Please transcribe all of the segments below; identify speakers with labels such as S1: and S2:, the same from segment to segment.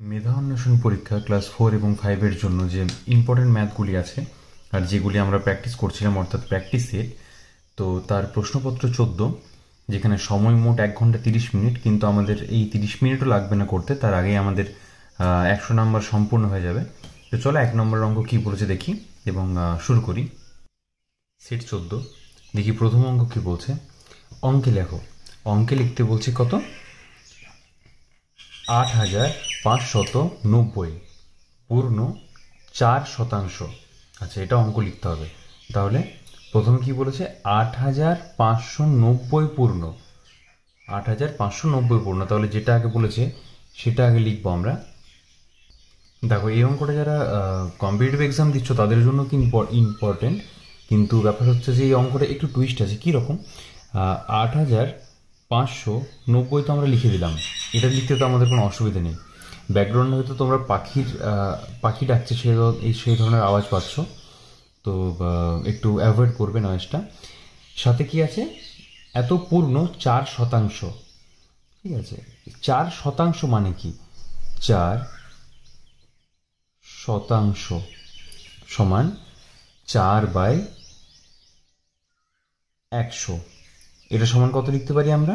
S1: মেধা অন্বেষণ পরীক্ষা ক্লাস 4 এবং 5 এর জন্য যে ইম্পর্টেন্ট ম্যাথগুলি আছে আর যেগুলি আমরা প্র্যাকটিস করছিলাম অর্থাৎ প্র্যাকটিস সেট, তো তার প্রশ্নপত্র 14, যেখানে সময় মোট 1 ঘন্টা 30 মিনিট, কিন্তু আমাদের এই 30 মিনিটও লাগবে না করতে, তার আগেই আমাদের 100 নাম্বার সম্পূর্ণ হয়ে যাবে। তো চলো 1 নম্বর অঙ্ক কী বলেছে দেখি এবং শুরু করি। সেট 14, দেখি প্রথম অঙ্ক কী বলছে। অঙ্কে লেখো। অঙ্কে লিখতে বলছে কত? 8,590 পূর্ণ 4%। আচ্ছা, এটা অঙ্ক লিখতে হবে। তাহলে প্রথমে কি বলেছে? 8,590 পূর্ণ 8,590 পূর্ণ, তাহলে যেটা আগে বলেছে সেটা আগে লিখবো আমরা। দেখো, এই অঙ্কটা যারা কম্পিটিটিভ এক্সাম দিচ্ছ তাদের জন্য কি ইম্পর্টেন্ট, কিন্তু ব্যাপার হচ্ছে যে এই অঙ্কটা একটু টুইস্ট আছে। কীরকম? 8,590 তো আমরা লিখে দিলাম, এটা লিখতে তো আমাদের কোনো অসুবিধা নেই। ব্যাকগ্রাউন্ডে হয়তো তোমরা পাখি ডাকছে সেই ধরনের আওয়াজ পাচ্ছ, তো একটু অ্যাভয়েড করবে নয়েজটা। সাথে কি আছে? এত পূর্ণ 4%। ঠিক আছে, 4% মানে কি? 4% সমান 4/100। এটা সমান কত লিখতে পারি আমরা?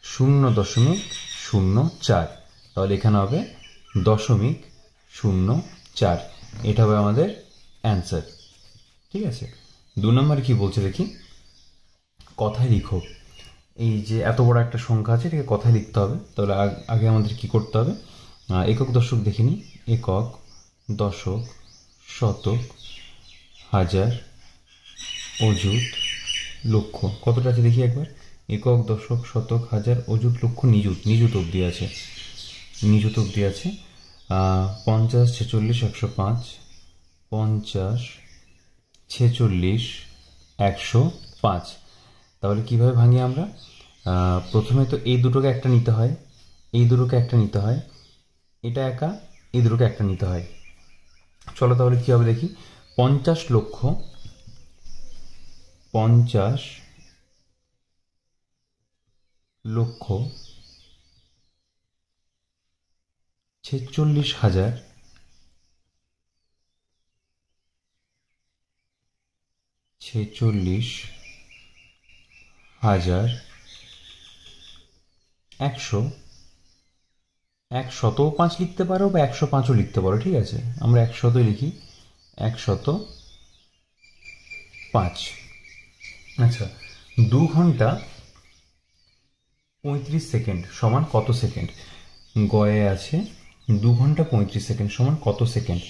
S1: 0.04। তাহলে এখানে হবে 0.04। এটা হবে আমাদের অ্যান্সার। ঠিক আছে, 2 নম্বর কি বলছে দেখি। কথায় লিখো। এই যে এত বড় একটা সংখ্যা আছে, এটাকে কথায় লিখতে হবে। তাহলে আগে আমাদের কি করতে হবে? একক দশক দেখিনি। একক, দশক, শতক, হাজার, অযুত, লক্ষ। কতটা আছে দেখি একবার। একক, দশক, শতক, হাজার, অযুত, লক্ষ, নিযুত অবধি আছে। 50, 46, 105। 50, 46, 105। তাহলে কিভাবে ভাঙি আমরা? প্রথমে তো এই দুটোকে একটা নিতে হয়, এই দুটোকে একটা নিতে হয়, এটা একা, এই দুটোকে একটা নিতে হয়। চলো তাহলে কি হবে দেখি। 50 লক্ষ 46,000 100। 105 লিখতে পারো বা 105ও লিখতে পারো, ঠিক আছে, আমরা 100 লিখি। 105। আচ্ছা, 2 ঘন্টা 35 সেকেন্ড সমান কত সেকেন্ড? গয়ে আছে 2 ঘন্টা 35 সেকেন্ড সমান কত সেকেন্ড?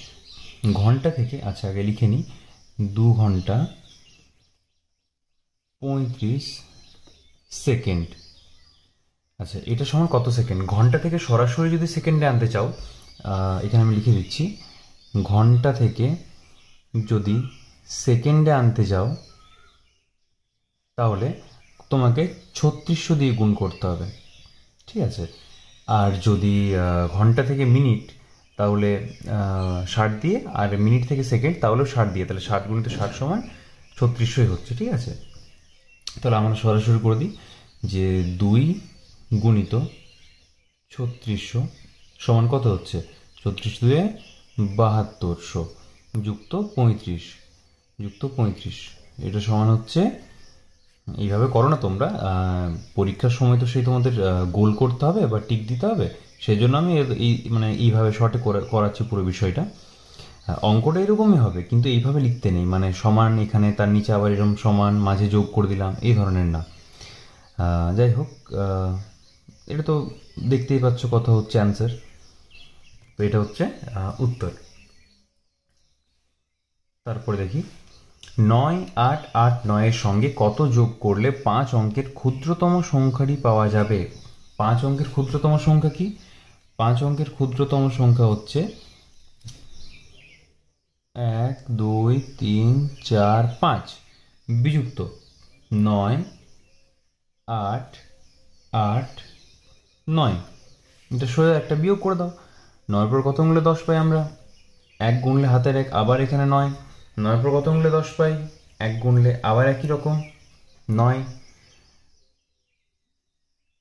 S1: ঘন্টা থেকে, আচ্ছা আগে লিখে নিই। 2 ঘন্টা 35 সেকেন্ড। আচ্ছা, এটা সমান কত সেকেন্ড? ঘন্টা থেকে সরাসরি যদি সেকেন্ডে আনতে চাও, এখানে আমি লিখে দিচ্ছি। ঘন্টা থেকে যদি সেকেন্ডে আনতে যাও তাহলে তোমাকে 3600 দিয়ে গুণ করতে হবে, ঠিক আছে। আর যদি ঘন্টা থেকে মিনিট, তাহলে 60 দিয়ে, আর মিনিট থেকে সেকেন্ড তাহলেও 60 দিয়ে, তাহলে 60 গুণিত 60 সমান 3600 হচ্ছে, ঠিক আছে। তাহলে আমরা সরাসরি করে দিই যে 2 গুণিত 3600 সমান কত হচ্ছে? 36 দুয়ে 7200 যুক্ত 35 এটা সমান হচ্ছে, এইভাবে করো না তোমরা, পরীক্ষার সময় তো সেই তোমাদের গোল করতে হবে বা টিক দিতে হবে, সেই জন্য আমি এইভাবে শর্টে করাচ্ছি পুরো বিষয়টা। অঙ্কটা এরকমই হবে, কিন্তু এইভাবে লিখতে নেই, মানে সমান এখানে, তার নিচে আবার এরকম সমান, মাঝে যোগ করে দিলাম, এই ধরনের না। যাই হোক, এটা তো দেখতেই পাচ্ছ কত হচ্ছে অ্যান্সার। তো এটা হচ্ছে উত্তর। তারপরে দেখি, 9,8,8,9 সঙ্গে কত যোগ করলে 5 অঙ্কের ক্ষুদ্রতম সংখ্যাটি পাওয়া যাবে? 5 অঙ্কের ক্ষুদ্রতম সংখ্যা কি? 5 অঙ্কের ক্ষুদ্রতম সংখ্যা হচ্ছে 1, 2, 3, 4, 5 বিযুক্ত 9, 8, 8, 9। এটা সোজা একটা বিয়োগ করে দাও। 9 পর কত গুনলে 10 পাই আমরা? 1 গুনলে হাতের 1, আবার এখানে 9। 9 পর কত গুনলে 10 পাই? 1 গুনলে আবার একই রকম 9,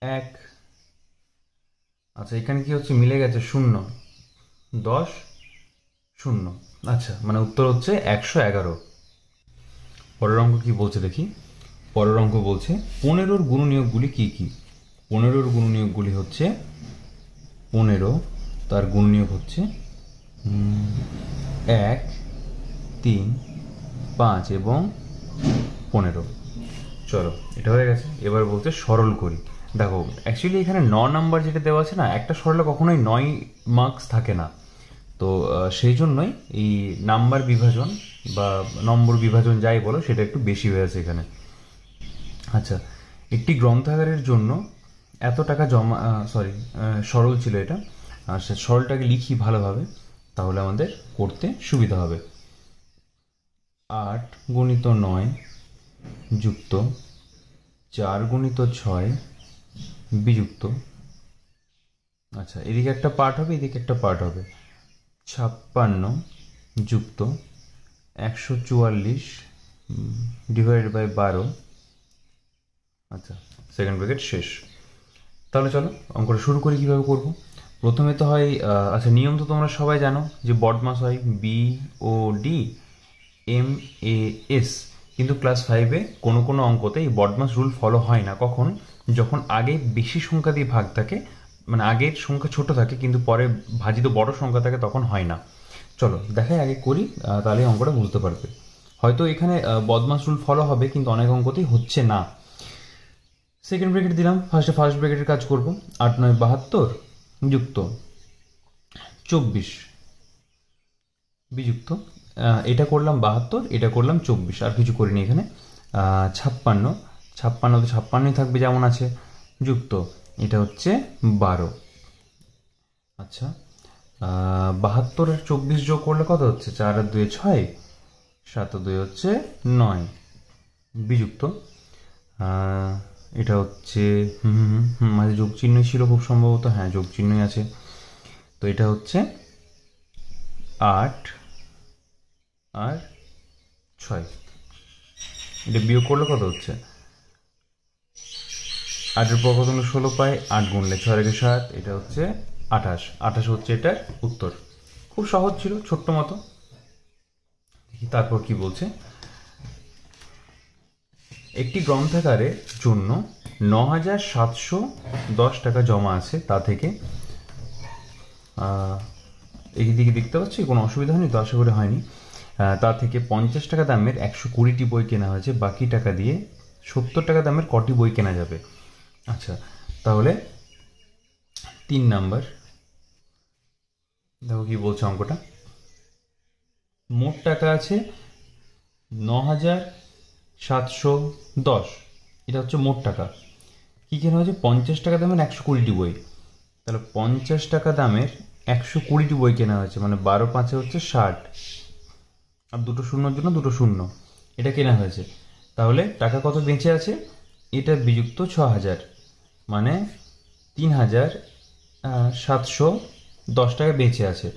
S1: 1। আচ্ছা, এখানে কি হচ্ছে? মিলে গেছে 0। 10 0। আচ্ছা, মানে উত্তর হচ্ছে 111। পরের অঙ্ক কি বলছে দেখি। পরের অঙ্ক বলছে 15-র গুণনীয়কগুলি কি কি। 15-র গুণনীয়কগুলি হচ্ছে 15, তার গুণনীয়ক হচ্ছে 1, 3, 5 এবং 15। চলো, এটা হয়ে গেছে। এবার বলতে সরল করি। দেখো, অ্যাকচুয়ালি এখানে 9 নাম্বার যেটা দেওয়া আছে না, একটা সরলে কখনোই 9 মার্কস থাকে না। তো সেই জন্যই এই নাম্বার বিভাজন বা নম্বর বিভাজন যাই বলো, সেটা একটু বেশি হয়েছে এখানে। আচ্ছা, একটি গ্রন্থাগারের জন্য এত টাকা জমা, সরল ছিল এটা। আর সে সরলটাকে লিখি ভালোভাবে, তাহলে আমাদের করতে সুবিধা হবে। 8 গুণিত 9 যুক্ত 4 গুণিত 6 বিযুক্ত, আচ্ছা এদিকে একটা পার্ট হবে, এদিকে একটা পার্ট হবে, 56 যুক্ত 144 ডিভাইডেড বাই 12। আচ্ছা, সেকেন্ড ব্র্যাকেট শেষ। তাহলে চলো অঙ্কটা শুরু করি। কীভাবে করব? প্রথমে তো হয়, আচ্ছা নিয়ম তো তোমরা সবাই জানো যে BODMAS হয় BODMAS, কিন্তু ক্লাস 5-এ কোনো কোনো অঙ্কতে এই BODMAS রুল ফলো হয় না। কখন? যখন আগে বেশি সংখ্যা দিয়ে ভাগ থাকে, মানে আগের সংখ্যা ছোট থাকে কিন্তু পরে ভাজিত বড় সংখ্যা থাকে, তখন হয় না। চলো দেখাই, আগে করি, তাহলে অঙ্কটা বুঝতে পারবে। হয়তো এখানে BODMAS রুল ফলো হবে, কিন্তু অনেক অঙ্কতেই হচ্ছে না। সেকেন্ড ব্র্যাকেট দিলাম, ফার্স্ট ব্র্যাকেটের কাজ করব। 8 9 72 যুক্ত 24 বিযুক্ত, এটা করলাম 72, এটা করলাম 24, আর কিছু করিনি এখানে। 56 56 তো 56ই থাকবে যেমন আছে, যুক্ত এটা হচ্ছে 12। আচ্ছা, 72 আর 24 যোগ করলে কত হচ্ছে? 4 আর 2 6, 7 আর 2 হচ্ছে 9 বিযুক্ত, এটা হচ্ছে মাঝে যোগ চিহ্নই ছিল খুব সম্ভবত, হ্যাঁ যোগ চিহ্নই আছে। তো এটা হচ্ছে 8 আর 6, এটা বিয়োগ করলে কত হচ্ছে? 8-এর পর কত 16 পাই, 8 গুনলে 6 রেখে 7, এটা হচ্ছে 28। 28 হচ্ছে এটার উত্তর। খুব সহজ ছিল, ছোট্ট মতো। তারপর কি বলছে, একটি গ্রন্থাগারের জন্য 9,710 টাকা জমা আছে, তা থেকে এই দিকে দেখতে পাচ্ছি, কোনো অসুবিধা হয়নি তো, আশা করি হয়নি। তা থেকে 50 টাকা দামের 120টি বই কেনা হয়েছে, বাকি টাকা দিয়ে 70 টাকা দামের কটি বই কেনা যাবে? আচ্ছা, তাহলে 3 নাম্বার দেখো কি বলছে অঙ্কটা। মোট টাকা আছে 9,710, এটা হচ্ছে মোট টাকা। কি কেনা হয়েছে? 50 টাকা দামের 120টি বই। তাহলে 50 টাকা দামের 120টি বই কেনা হয়েছে, মানে 12 5 হচ্ছে 60, আর দুটো শূন্যর জন্য দুটো শূন্য, এটা কেনা হয়েছে। তাহলে টাকা কত বেঁচে আছে? এটা বিযুক্ত 6000, মানে 3,710 টাকা বেঁচে আছে।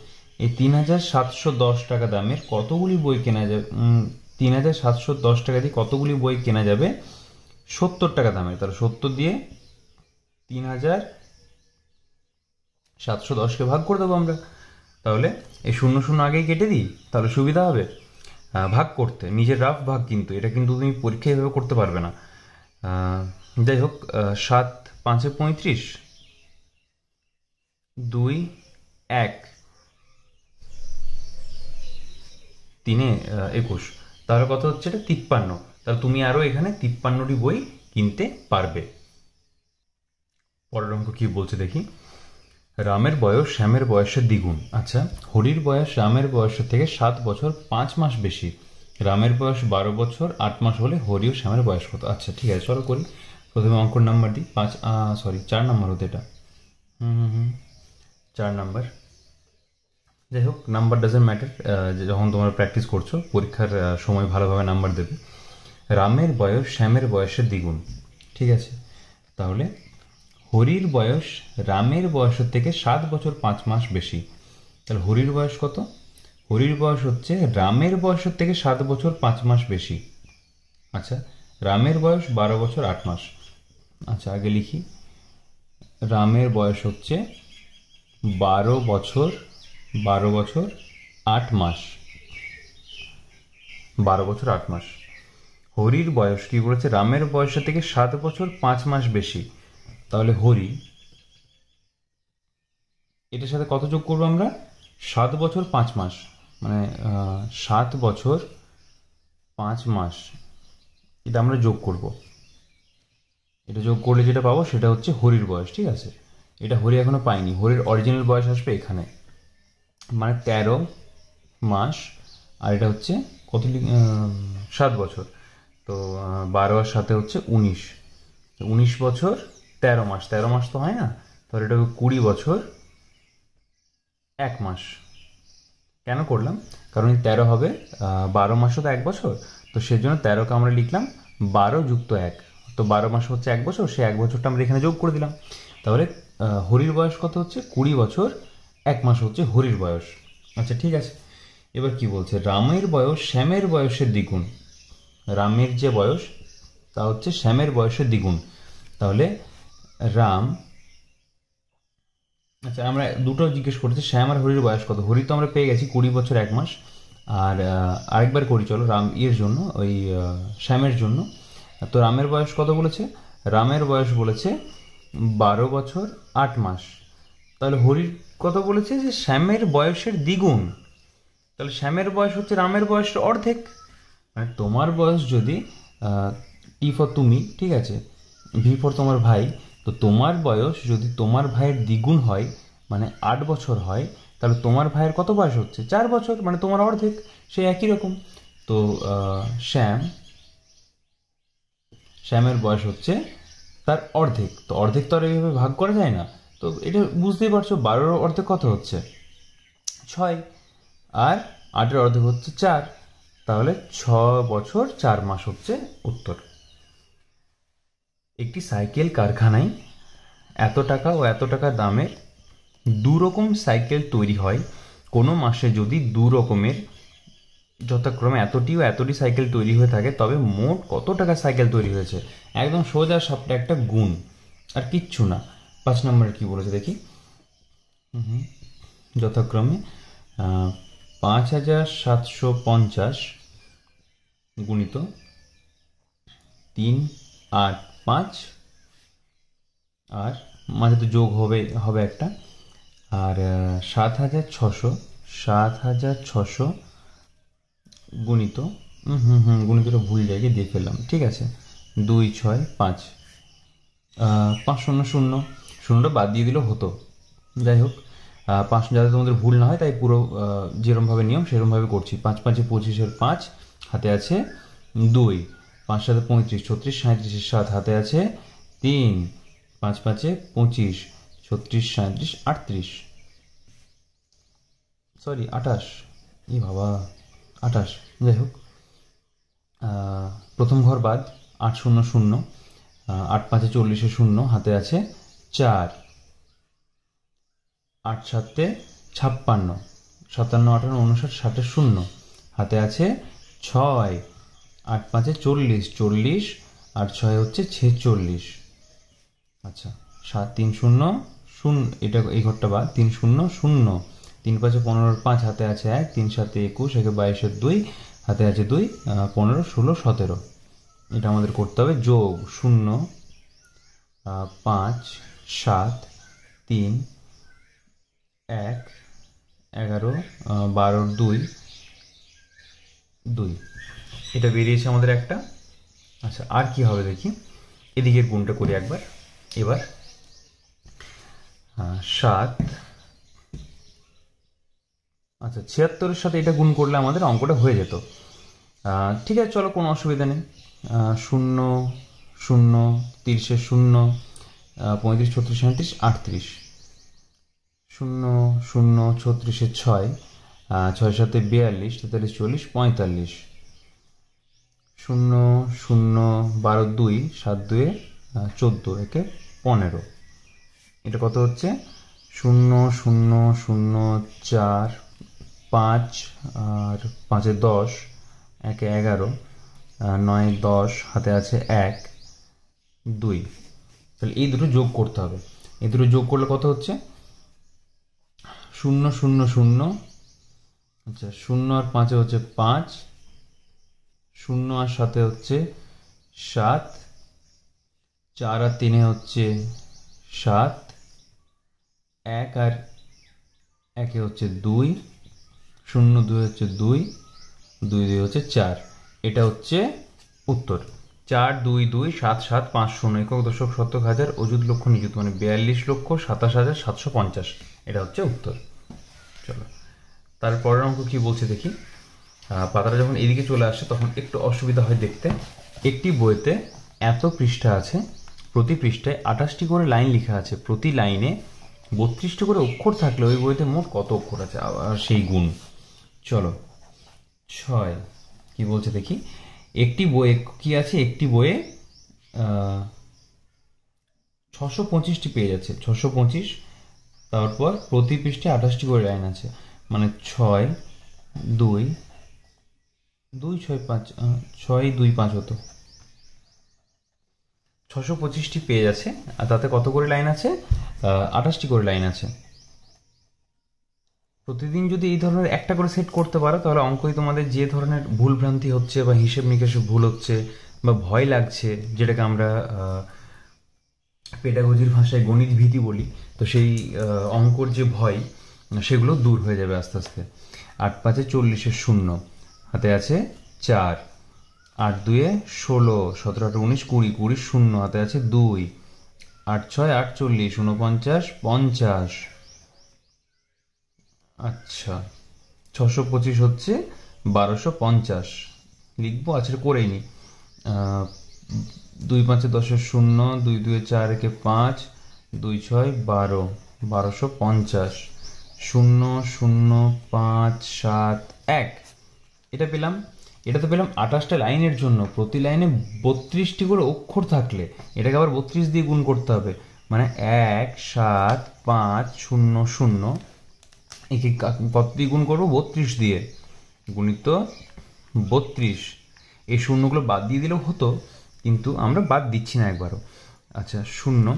S1: এই 3,710 টাকা দামের কতগুলি বই কেনা যাবে? 3,710 টাকা দিয়ে কতগুলি বই কেনা যাবে? 70 টাকা দামের। তাহলে 70 দিয়ে 3,710কে ভাগ করে দেবো আমরা। তাহলে এই শূন্য শূন্য আগেই কেটে দিই, তাহলে সুবিধা হবে ভাগ করতে। নিজের রাফ ভাগ, কিন্তু এটা কিন্তু তুমি পরীক্ষায় এভাবে করতে পারবে না। যাই হোক, 7 5 35, 2 1 3 21, তাহলে কত হচ্ছে? এটা 53। তাহলে তুমি আরও এখানে 53টি বই কিনতে পারবে। পরের অঙ্ক কি বলছে দেখি। রামের বয়স শ্যামের বয়সের দ্বিগুণ। আচ্ছা, হরির বয়স রামের বয়সের থেকে 7 বছর 5 মাস বেশি। রামের বয়স 12 বছর 8 মাস হলে হরি ও শ্যামের বয়স কত? আচ্ছা ঠিক আছে, চলো করি। প্রথমে অঙ্কর নাম্বার দিই। 4 নাম্বার হতো এটা। 4 নাম্বার। যাই হোক, নাম্বার ডাজেন্ট ম্যাটার, যখন তোমরা প্র্যাকটিস করছো পরীক্ষার সময় ভালোভাবে নাম্বার দেবে। রামের বয়স শ্যামের বয়সের দ্বিগুণ, ঠিক আছে। তাহলে হরির বয়স রামের বয়সের থেকে 7 বছর 5 মাস বেশি। তাহলে হরির বয়স কত? হরির বয়স হচ্ছে রামের বয়সের থেকে 7 বছর 5 মাস বেশি। আচ্ছা, রামের বয়স 12 বছর 8 মাস। আচ্ছা, আগে লিখি। রামের বয়স হচ্ছে 12 বছর 12 বছর 8 মাস, 12 বছর 8 মাস। হরির বয়স কি বলেছে, রামের বয়সের থেকে 7 বছর 5 মাস বেশি। তাহলে হরি এটার সাথে কত যোগ করবো আমরা, 7 বছর 5 মাস, মানে 7 বছর 5 মাস, এটা আমরা যোগ করব। এটা যোগ করলে যেটা পাবো সেটা হচ্ছে হরির বয়স, ঠিক আছে। এটা হরি এখনো পাইনি, হরির অরিজিনাল বয়স আসবে এখানে, মানে 13 মাস, আর এটা হচ্ছে কত, 7 বছর। তো 12 আর সাথে হচ্ছে 19, 19 বছর 13 মাস, 13 মাস তো হয় না, তাহলে এটা 20 বছর 1 মাস। কেন করলাম, কারণ 13 হবে 12 মাসও তো 1 বছর, তো সেজন্য 13কে আমরা লিখলাম 12 যুক্ত 1, তো 12 মাস হচ্ছে 1 বছর, সেই 1 বছরটা আমরা এখানে যোগ করে দিলাম। তাহলে হরির বয়স কত হচ্ছে, 20 বছর 1 মাস হচ্ছে হরির বয়স। আচ্ছা ঠিক আছে, এবার কি বলছে, রামের বয়স শ্যামের বয়সের দ্বিগুণ। রামের যে বয়স তা হচ্ছে শ্যামের বয়সের দ্বিগুণ। তাহলে রাম, আচ্ছা আমরা দুটো জিজ্ঞেস করছি, শ্যাম আর হরির বয়স কত। হরি তো আমরা পেয়ে গেছি 20 বছর 1 মাস, আর আরেকবার করি চলো রাম এর জন্য, ওই শ্যামের জন্য। তো রামের বয়স কত বলেছে, রামের বয়স বলেছে 12 বছর 8 মাস। তাহলে হরির কত বলেছে, যে শ্যামের বয়সের দ্বিগুণ। তাহলে শ্যামের বয়স হচ্ছে রামের বয়সের অর্ধেক। মানে তোমার বয়স যদি টি ফর তুমি, ঠিক আছে, ভি ফর তোমার ভাই, তো তোমার বয়স যদি তোমার ভাইয়ের দ্বিগুণ হয়, মানে 8 বছর হয়, তাহলে তোমার ভাইয়ের কত বয়স হচ্ছে, 4 বছর, মানে তোমার অর্ধেক। সে একই রকম। তো শ্যামের বয়স হচ্ছে তার অর্ধেক। তো অর্ধেক তো আর এইভাবে ভাগ করা যায় না, তো এটা বুঝতেই পারছো, 12-র অর্ধেক কত হচ্ছে, 6, আর 8-এর অর্ধেক হচ্ছে 4, তাহলে 6 বছর 4 মাস হচ্ছে উত্তর। একটি সাইকেল কারখানায় এত টাকা ও এত টাকা দামের দু রকম সাইকেল তৈরি হয়। কোনো মাসে যদি দু রকমের যথাক্রমে এতটি ও এতটি সাইকেল তৈরি হয়ে থাকে, তবে মোট কত টাকা সাইকেল তৈরি হয়েছে। একদম সোজা সাপটা একটা গুণ, আর কিচ্ছু না। 5 নম্বরে কি বলেছে দেখি, যথাক্রমে 5750 গুণিত 3, 8, 5, আর মাঝে তো যোগ হবে একটা, আর 7600 গুণিত, গুণিতটা ভুল জায়গায় দিয়ে ফেললাম, ঠিক আছে, 2, 6, 5, 5 শূন্য শূন্য, শূন্যটা বাদ দিয়ে দিলেও হতো। যাই হোক, 5 যাতে তোমাদের ভুল না হয়, তাই পুরো যেরমভাবে নিয়ম সেরমভাবে করছি। 5 5 25-এর 5, হাতে আছে 2, 5 7 35, 36 37-এর 7, হাতে আছে 3, 5 5 25, 36 37 38, সরি 28, ই বাবা 28। যাই হোক, প্রথম ঘর বাদ, 8 0 0, 8 5 40-এ 0, হাতে আছে 4, 8 7 56, 57 58 59 60-এ 0, হাতে আছে 6, 8 5 40, 40, আর 6 হচ্ছে 46। আচ্ছা 7 3 0 0, এটা এই ঘরটা বাদ, 3 0 0, 3 5 15-এর 5, হাতে আছে 1, 3 7 21, 22-এর 2, হাতে আছে 2, 15 16 17। এটা আমাদের করতে হবে যোগ 0, 5 7 3 1 11 12 2 2, এটা বেরিয়েছে আমাদের একটা। আচ্ছা আর কি হবে দেখি, এদিকের গুণটা করি একবার। এবার 7, আচ্ছা 76-এর সাথে এটা গুণ করলে আমাদের অঙ্কটা হয়ে যেত। ঠিক আছে চলো, কোনো অসুবিধা নেই। 0 0, 30-এর 0, 35 36 37 38, 0 0, 36-এর 6, 6 7 42, 43 40 45, 0 0 12 2, 7 2 14, একে 15। এটা কত হচ্ছে, 0 0 0 4 5, আর 5-এ 10, 1-এ 11, 9 10, হাতে আছে 1 2। তাহলে এই দুটো যোগ করতে হবে, এই দুটো যোগ করলে কত হচ্ছে, শূন্য শূন্য শূন্য, আচ্ছা 0 আর 5 হচ্ছে 5, 0 আর 7 হচ্ছে 7, 4 আর 3 হচ্ছে 7, 1 আর 1 হচ্ছে 2, 0 2 হচ্ছে 2, 2 2 হচ্ছে 4। এটা হচ্ছে উত্তর। 4 2 2 7 7 5 0 একক দশক শতক হাজার অযুত লক্ষ নিযুত, মানে 42,27,750। এটা হচ্ছে উত্তর। চলো তারপরের অঙ্ক কি বলছে দেখি। পাতাটা যখন এদিকে চলে আসে তখন একটু অসুবিধা হয় দেখতে। একটি বইতে এত পৃষ্ঠা আছে, প্রতি পৃষ্ঠায় 28টি করে লাইন লেখা আছে, প্রতি লাইনে 32টি করে অক্ষর থাকলে ওই বইতে মোট কত অক্ষর আছে? আবার সেই গুণ। চলো 6 কি বলছে দেখি। একটি বইয়ে কি আছে, একটি বইয়ে 625টি পেজ আছে, 625, তারপর প্রতি পৃষ্ঠে 28টি করে লাইন আছে, মানে 6 2 2 6 5 6 2 5 হতো। 625টি পেজ আছে আর তাতে কত করে লাইন আছে? 28টি করে লাইন আছে। প্রতিদিন যদি এই ধরনের একটা করে সেট করতে পারো তাহলে অঙ্কই তোমাদের যে ধরনের ভুল ভ্রান্তি হচ্ছে বা হিসেব নিকেশে ভুল হচ্ছে বা ভয় লাগছে, যেটাকে আমরা পেডাগজির ভাষায় গণিত ভীতি বলি, তো সেই অঙ্কর যে ভয় সেগুলো দূর হয়ে যাবে আস্তে আস্তে। 8 5 40 শূন্য, হাতে আছে 4, 8 2 16, 17 18 19 20, 20 শূন্য, হাতে আছে 2, 8 6 48, 49 50। আচ্ছা 625 হচ্ছে 1250 লিখবো। আচ্ছা করেই নি। 2 5 10 শূন্য, 2 2 4 1 5, 2 6 12, 1250, 0 0 5 7 1। এটা পেলাম। এটা তো পেলাম 28টা লাইনের জন্য, প্রতি লাইনে 32টি করে অক্ষর থাকলে এটাকে আবার 32 দিয়ে গুণ করতে হবে, মানে 1 7 5 0 0 একে কত দিয়ে গুণ করবো? 32 দিয়ে, গুণিত 32। এই শূন্যগুলো বাদ দিয়ে দিলেও হতো, কিন্তু আমরা বাদ দিচ্ছি না একবারও। আচ্ছা 0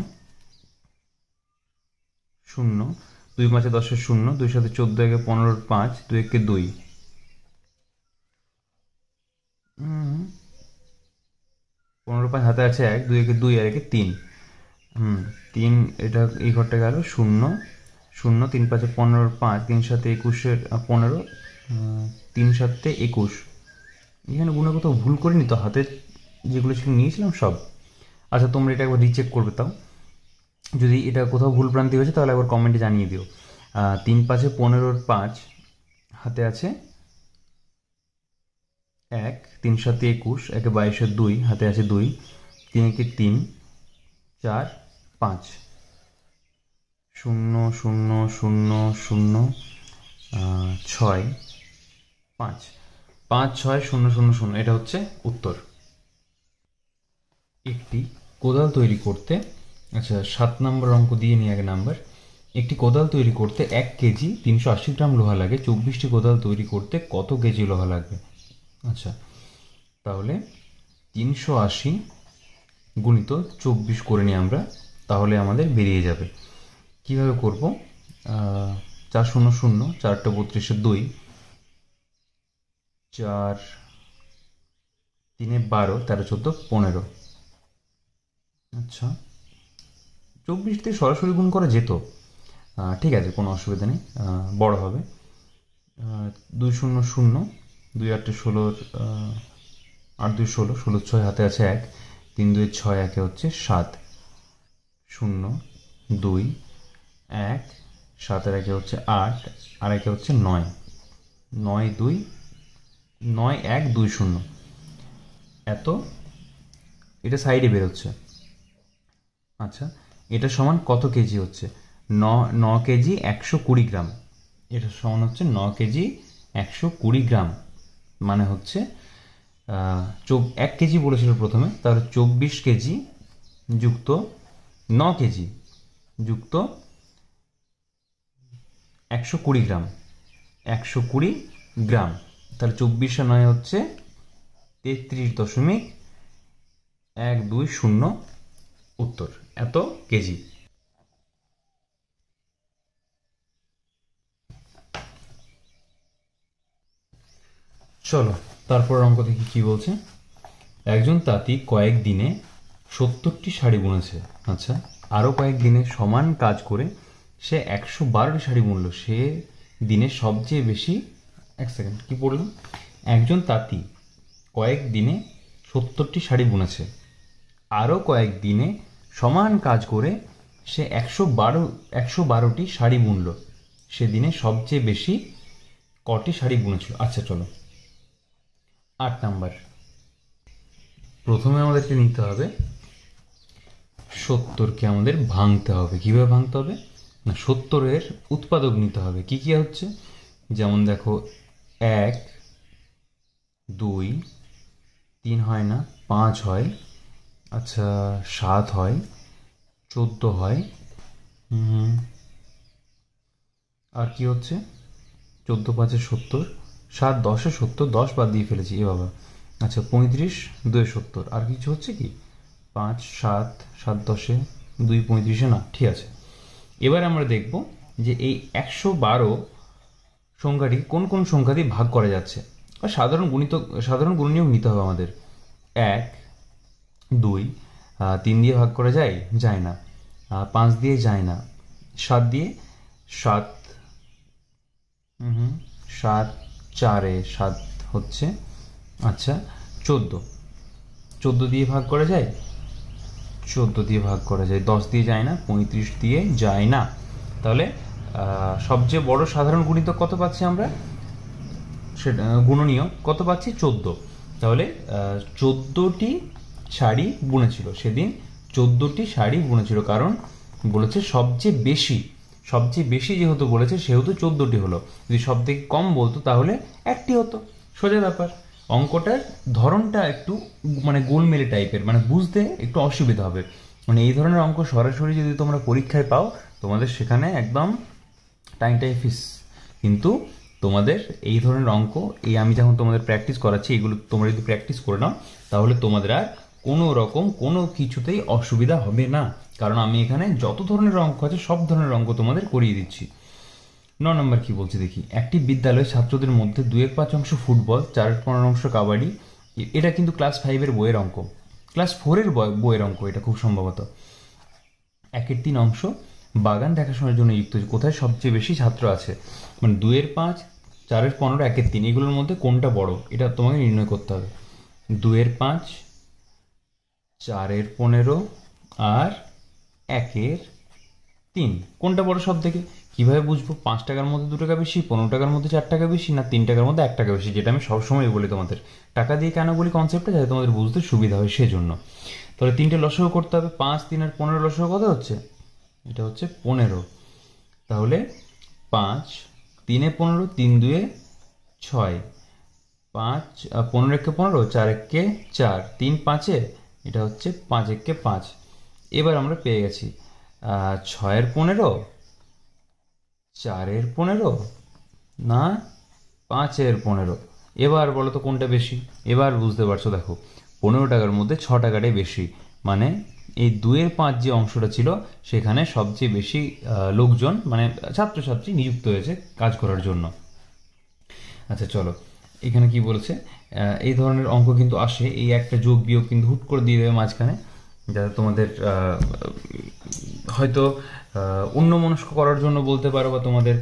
S1: 0, 2 5 10 শূন্য, 2 7 14 1 15 5, 2 1 2, 15 5 হাতে আছে 1, 2 1 2 আর 1 3, 3, এটা এই ঘরটা গেল 0 0, 3 5 15 5, 3 7 21 15, 3 7 21। এখানে গুণে কোথাও ভুল করিনি তো? হাতে যেগুলো ছিল নিয়েছিলাম সব। আচ্ছা তোমরা এটা একবার রিচেক করবে, তাও যদি এটা কোথাও ভুল ভ্রান্তি হয়েছে তাহলে একবার কমেন্টে জানিয়ে দিও। 3 5 15 5, হাতে আছে 1, 3 7 21, 1 22 2, হাতে আছে 2, 3 1 3, 4 5, 0 0 0 0 6 5, 5 6 0 0 0, এটা হচ্ছে উত্তর। একটি কোদাল তৈরি করতে, আচ্ছা 7 নম্বর অঙ্ক দিয়ে নিই আগে নাম্বার। একটি কোদাল তৈরি করতে 1 কেজি 380 গ্রাম লোহা লাগে, 24টি কোদাল তৈরি করতে কত কেজি লোহা লাগবে? আচ্ছা তাহলে 380 গুণিত 24 করে নিই আমরা, তাহলে আমাদের বেরিয়ে যাবে। কিভাবে করব? 4 0 0, 4 32 2, 4 3 12, 13 14 15। আচ্ছা 24 দিয়ে সরাসরি গুণ করা যেত, ঠিক আছে কোনো অসুবিধা নেই, বড় হবে। 2 0 0, 2 8 16, 8 2 16, 16 6, হাতে আছে 1, 3 2 6, 1 হচ্ছে 7, 0 2 1, 7 এর 1 হচ্ছে 8, আর 1 হচ্ছে 9, 9 2 9 1 2 0। এত এটা সাইডে বেরোচ্ছে। আচ্ছা এটা সমান কত কেজি হচ্ছে? 9 কেজি 120 গ্রাম। এটা সমান হচ্ছে 9 কেজি 120 গ্রাম, মানে হচ্ছে 1 কেজি বলেছিল প্রথমে, তাহলে 24 কেজি যুক্ত 9 কেজি যুক্ত 120 গ্রাম, 120 গ্রাম, তাহলে 24 9 হচ্ছে 33.120, উত্তর এত কেজি। চলো তারপর অঙ্ক দেখি কি বলছে। একজন তাঁতি কয়েক দিনে 70টি শাড়ি বুনেছে। আচ্ছা, আরও কয়েক দিনে সমান কাজ করে সে 112টি শাড়ি বুনল। সে দিনে সবচেয়ে বেশি, এক সেকেন্ড কি পড়লাম, একজন তাঁতি কয়েক দিনে 70টি শাড়ি বুনেছে, আরও কয়েক দিনে সমান কাজ করে সে 112টি শাড়ি বুনল। সেদিনে সবচেয়ে বেশি কটি শাড়ি বুনেছিল? আচ্ছা চলো 8 নাম্বার। প্রথমে আমাদেরকে নিতে হবে 70কে আমাদের ভাঙতে হবে। কিভাবে ভাঙতে হবে না, 70-এর উৎপাদক নিতে হবে। কি কি হচ্ছে, যেমন দেখো 1 2 3 হয় না, 5 হয়, আচ্ছা 7 হয়, 14 হয়, আর কি হচ্ছে 14 5 70, 7 10 70, 10 বাদ দিয়ে ফেলেছি এ বাবা। আচ্ছা 35 2 70, আর কিছু হচ্ছে কি 5 7 7 10 2 35 না, ঠিক আছে। এবার আমরা দেখব যে এই 112 সংখ্যাটি কোন কোন সংখ্যা দিয়ে ভাগ করা যাচ্ছে। আর সাধারণ গুণনীয়ক নিতে হবে আমাদের। 1 2 3 দিয়ে ভাগ করা যায়, যায় না। 5 দিয়ে যায় না। 7 দিয়ে, 7 7 4 7 হচ্ছে। আচ্ছা 14 দিয়ে ভাগ করা যায়, 14 দিয়ে ভাগ করা যায়। 10 দিয়ে যায় না, 35 দিয়ে যায় না। তাহলে সবচেয়ে বড় সাধারণ গুণিতক কত পাচ্ছি আমরা, সেটা গুণনীয়ক কত পাচ্ছি 14। তাহলে 14টি শাড়ি বুনেছিল সেদিন, 14টি শাড়ি বুনেছিল, কারণ বলেছে সবচেয়ে বেশি যেহেতু বলেছে সেহেতু 14টি হলো। যদি সব থেকে কম বলতো তাহলে একটি হতো, সোজা ব্যাপার। অঙ্কটার ধরনটা একটু মানে গোলমেলে টাইপের, মানে বুঝতে একটু অসুবিধা হবে। মানে এই ধরনের অঙ্ক সরাসরি যদি তোমরা পরীক্ষায় পাও, তোমাদের সেখানে একদম টাইমটাই ফিস। কিন্তু তোমাদের এই ধরনের অঙ্ক, এই আমি যখন তোমাদের প্র্যাকটিস করাচ্ছি, এগুলো তোমরা যদি প্র্যাকটিস করে নাও তাহলে তোমাদের আর কোনো রকম কোনো কিছুতেই অসুবিধা হবে না। কারণ আমি এখানে যত ধরনের অঙ্ক আছে সব ধরনের অঙ্ক তোমাদের করিয়ে দিচ্ছি। 9 নম্বর কি বলছে দেখি। একটি বিদ্যালয়ের ছাত্রদের মধ্যে 2/5 অংশ ফুটবল, 4/15 অংশ কাবাডি। এটা কিন্তু ক্লাস 5-এর বইয়ের অঙ্ক, ক্লাস 4-এর বইয়ের অঙ্ক এটা খুব সম্ভবত। 1/3 অংশ বাগান দেখাশোনার জন্য যুক্ত। কোথায় সবচেয়ে বেশি ছাত্র আছে, মানে 2/5, 4/15, 1/3 এগুলোর মধ্যে কোনটা বড় এটা তোমাকে নির্ণয় করতে হবে। 2/5, 4/15 আর 1/3 কোনটা বড় সব থেকে? কিভাবে বুঝবো? 5 টাকার মধ্যে 2 টাকা বেশি, 15 টাকার মধ্যে 4 টাকা বেশি, না 3 টাকার মধ্যে 1 টাকা বেশি? যেটা আমি সবসময় বলি তোমাদের, টাকা দিয়ে কেন বলি কনসেপ্টটা, যাতে তোমাদের বুঝতে সুবিধা হয় সেজন্য। তাহলে 3টে লসাগু করতে হবে। 5 3 আর 15 লসাগু কত হচ্ছে? এটা হচ্ছে 15। তাহলে 5 3 এ 15, 3 2 এ 6, 5 15 1 15, 4 1 4, 3 5 এ, এটা হচ্ছে 5 1 5। এবার আমরা পেয়ে গেছি 6/15, 4/15 না 5/15। এবার বলো তো কোনটা বেশি? এবার বুঝতে পারছো, দেখো 15 টাকার মধ্যে 6 টাকাটাই বেশি, মানে এই 2/5 যে অংশটা ছিল সেখানে সবচেয়ে বেশি লোকজন মানে ছাত্রছাত্রী নিযুক্ত হয়েছে কাজ করার জন্য। আচ্ছা চলো এখানে কি বলেছে, এই ধরনের অঙ্ক কিন্তু আসে, এই একটা যোগ বিয়োগ কিন্তু হুট করে দিয়ে দেবে মাঝখানে, যাতে তোমাদের হয়তো অন্যমনস্ক করার জন্য বলতে পারো, বা তোমাদের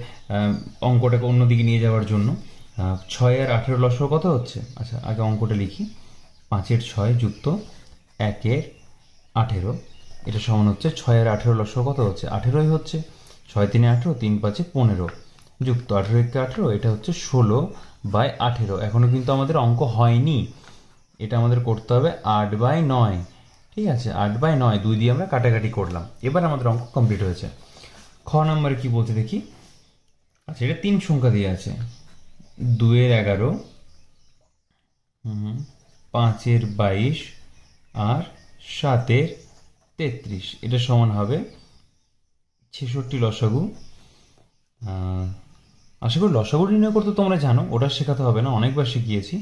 S1: অঙ্কটাকে অন্যদিকে নিয়ে যাওয়ার জন্য। 6 আর 18 লসাগু কত হচ্ছে? আচ্ছা আগে অঙ্কটা লিখি। 5-এর 6 যুক্ত 1-এর 18, এটা সমান হচ্ছে 6 আর 18 লসাগু কত হচ্ছে? 18ই হচ্ছে। 6 3 18, 3 5 15 যুক্ত 18 1 18, এটা হচ্ছে 16/18। এখনো কিন্তু আমাদের অঙ্ক হয়নি, এটা আমাদের করতে হবে 8/9। ঠিক আছে, 8/9, 2 দিয়ে আমরা কাটাকাটি করলাম। এবার আমাদের অঙ্ক কমপ্লিট হয়েছে। খ নম্বরে কি বলছে দেখি। আচ্ছা এটা 3 সংখ্যা দিয়ে আছে। 2-এর 11, 5-এর 22 আর 7-এর 33, এটা সমান হবে 66 লসাগু। আশা করি লসাগু নির্ণয় করতে তোমরা জানো, ওটা শেখাতে হবে না, অনেকবার শিখিয়েছি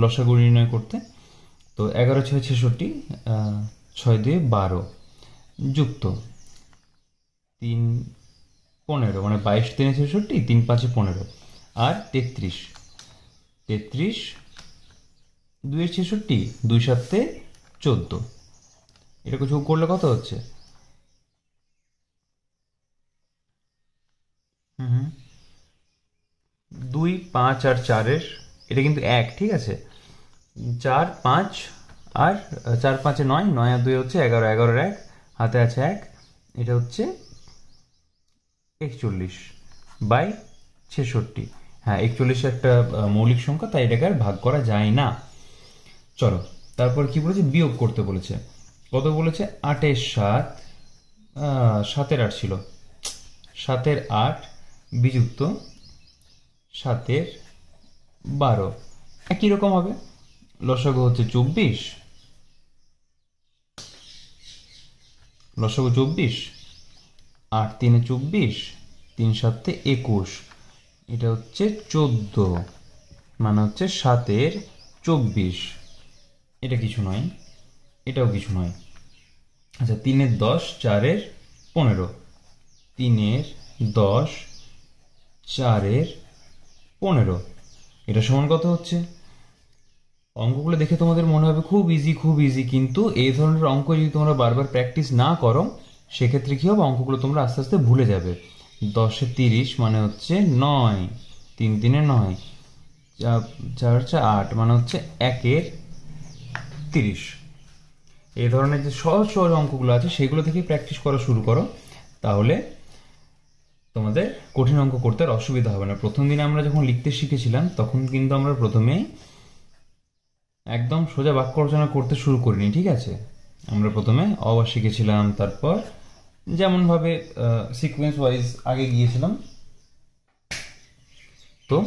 S1: লসাগু নির্ণয় করতে। তো 11 6 66, 6 2 12 যুক্ত 3 15, মানে 22 3 66, 3 5 15 আর 33 33, 2 66, 2 7 14, এটাকে যোগ করলে কত হচ্ছে? 2 5 আর 4-এর, এটা কিন্তু 1, ঠিক আছে। 4 5 আর 4 5 9, 9 আর 2 হচ্ছে 11, 11-এর 1 হাতে আছে 1, এটা হচ্ছে 41/66। হ্যাঁ, 41 একটা মৌলিক সংখ্যা, তাই এটাকে আর ভাগ করা যায় না। চলো, তারপর কি বলেছে? বিয়োগ করতে বলেছে। কত বলেছে? 8-এর 7, 7-এর 8 ছিল, 7-এর 8 বিযুক্ত 7-এর 12, একই রকম হবে। লসাগু হচ্ছে 24, লসাগু 24, 8 3 24, 3 7 21, এটা হচ্ছে 14, মানে হচ্ছে 7-এর 24। এটা কিছু নয়, এটাও কিছু নয়। আচ্ছা, 3-এর 10, 4-এর 15, 3-এর 10, 4-এর 15, এটা সমান কত হচ্ছে? অঙ্কগুলো দেখে তোমাদের মনে হবে খুব ইজি, খুব ইজি, কিন্তু এই ধরনের অঙ্ক যদি তোমরা বারবার প্র্যাকটিস না করো, সেক্ষেত্রে কি হবে? অঙ্কগুলো তোমরা আস্তে আস্তে ভুলে যাবে। 10-এ 30 মানে হচ্ছে 9, 3 3-এ 9, 4 4 8 মানে হচ্ছে 1-এর 30। এই ধরনের যে সহজ সহজ অঙ্কগুলো আছে সেগুলো থেকে প্র্যাকটিস করা শুরু করো, তাহলে তোমাদের কঠিন অঙ্ক করতে আর অসুবিধা হবে না। প্রথম দিনে আমরা যখন লিখতে শিখেছিলাম তখন কিন্তু আমরা প্রথমেই একদম সোজা বাক্য রচনা করতে শুরু করিনি, ঠিক আছে? আমরা প্রথমে অবা শিখেছিলাম, তারপর যেমনভাবে সিকোয়েন্স ওয়াইজ আগে গিয়েছিলাম, তো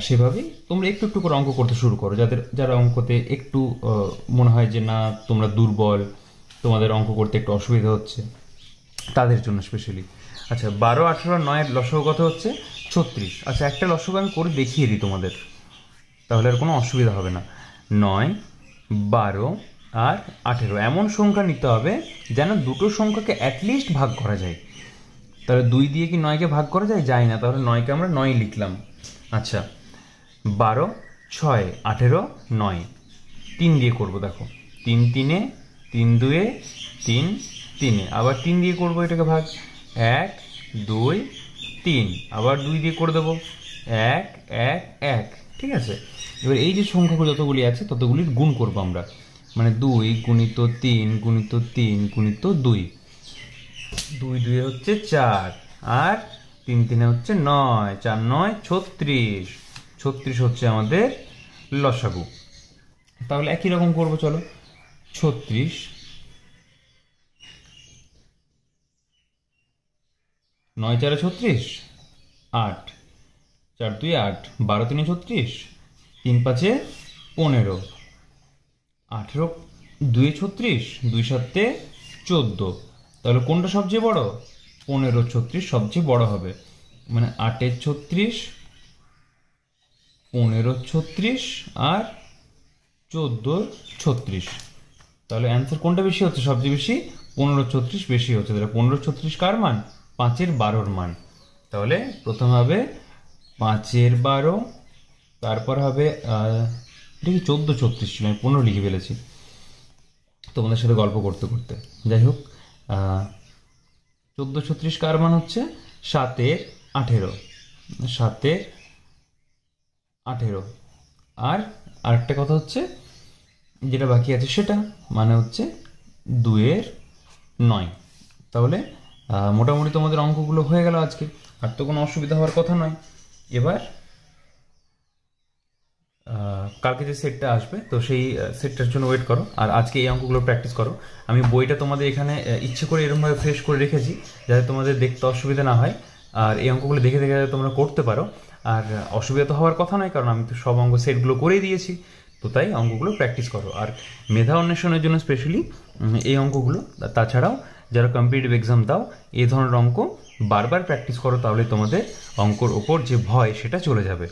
S1: সেভাবেই তোমরা একটু একটু করে অঙ্ক করতে শুরু করো। যারা অঙ্কতে একটু মনে হয় যে না তোমরা দুর্বল, তোমাদের অঙ্ক করতে একটু অসুবিধা হচ্ছে, তাদের জন্য স্পেশালি। আচ্ছা, 12 18 আর 9-এর লসাগু কত হচ্ছে? 36। আচ্ছা, একটা লসাগু আমি করে দেখিয়ে দিই তোমাদের, তাহলে আর কোনো অসুবিধা হবে না। 9 12 আর 18 এমন সংখ্যা নিতে হবে যেন দুটো সংখ্যাকে অ্যাটলিস্ট ভাগ করা যায়। তাহলে 2 দিয়ে কি 9-কে ভাগ করা যায়? যায় না, তাহলে 9-কে আমরা 9 লিখলাম। আচ্ছা, 12 6 18 9, 3 দিয়ে করবো। দেখো, 3 3-এ 3 2-এ 3 3-এ, আবার 3 দিয়ে করবো এটাকে ভাগ, 1 2 3, আবার 2 দিয়ে করে দেবো, 1 1 1, ঠিক আছে। এবার এই যে সংখ্যাগুলো যতগুলি আছে ততগুলির গুণ করবো আমরা, মানে 2 গুণিত 3 গুণিত 3 গুণিত 2, 2 2 হচ্ছে 4, আর 3 3 হচ্ছে 9, 4 9 36, 36 হচ্ছে আমাদের লসাগু। তাহলে একই রকম করবো, চলো। 36 9 4 36, 8 4 2 8, 12 3 36, 3 5 15, 18 2 36, 2 7 14। তাহলে কোনটা সবচেয়ে বড়? 15 36 সবচেয়ে বড় হবে, মানে 8 36, 15 36 আর 14 36। তাহলে অ্যান্সার কোনটা বেশি হচ্ছে? সবচেয়ে বেশি 15 36 বেশি হচ্ছে। তাহলে 15 36 কার মান? 5-এর 12-র মান। তাহলে প্রথম হবে 5-এর 12, তারপর হবে এটা কি 14 36 ছিল, আমি 15 লিখে ফেলেছি তোমাদের সাথে গল্প করতে করতে। যাই হোক, 14 36 কার মান হচ্ছে? 7-এর 18, 7-এর 18। আর আরেকটা কথা হচ্ছে, যেটা বাকি আছে সেটা মানে হচ্ছে 2-এর 9। তাহলে মোটামুটি তোমাদের অঙ্কগুলো হয়ে গেল আজকে, আর তো কোনো অসুবিধা হওয়ার কথা নয়। এবার কালকে যে সেটটা আসবে, তো সেই সেটটার জন্য ওয়েট করো, আর আজকে এই অঙ্কগুলো প্র্যাকটিস করো। আমি বইটা তোমাদের এখানে ইচ্ছে করে এরকমভাবে ফ্রেশ করে রেখেছি যাতে তোমাদের দেখতে অসুবিধা না হয়, আর এই অঙ্কগুলো দেখে দেখে যাতে তোমরা করতে পারো। আর অসুবিধা তো হওয়ার কথা নয়, কারণ আমি তো সব অঙ্ক সেটগুলো করেই দিয়েছি, তো তাই অঙ্কগুলো প্র্যাকটিস করো। আর মেধা অন্বেষণের জন্য স্পেশালি এই অঙ্কগুলো, তাছাড়াও যারা কম্পিটিটিভ এক্সাম দাও, এই ধরনের অঙ্ক বারবার প্র্যাকটিস করো, তাহলে তোমাদের অঙ্কর ওপর যে ভয় সেটা চলে যাবে।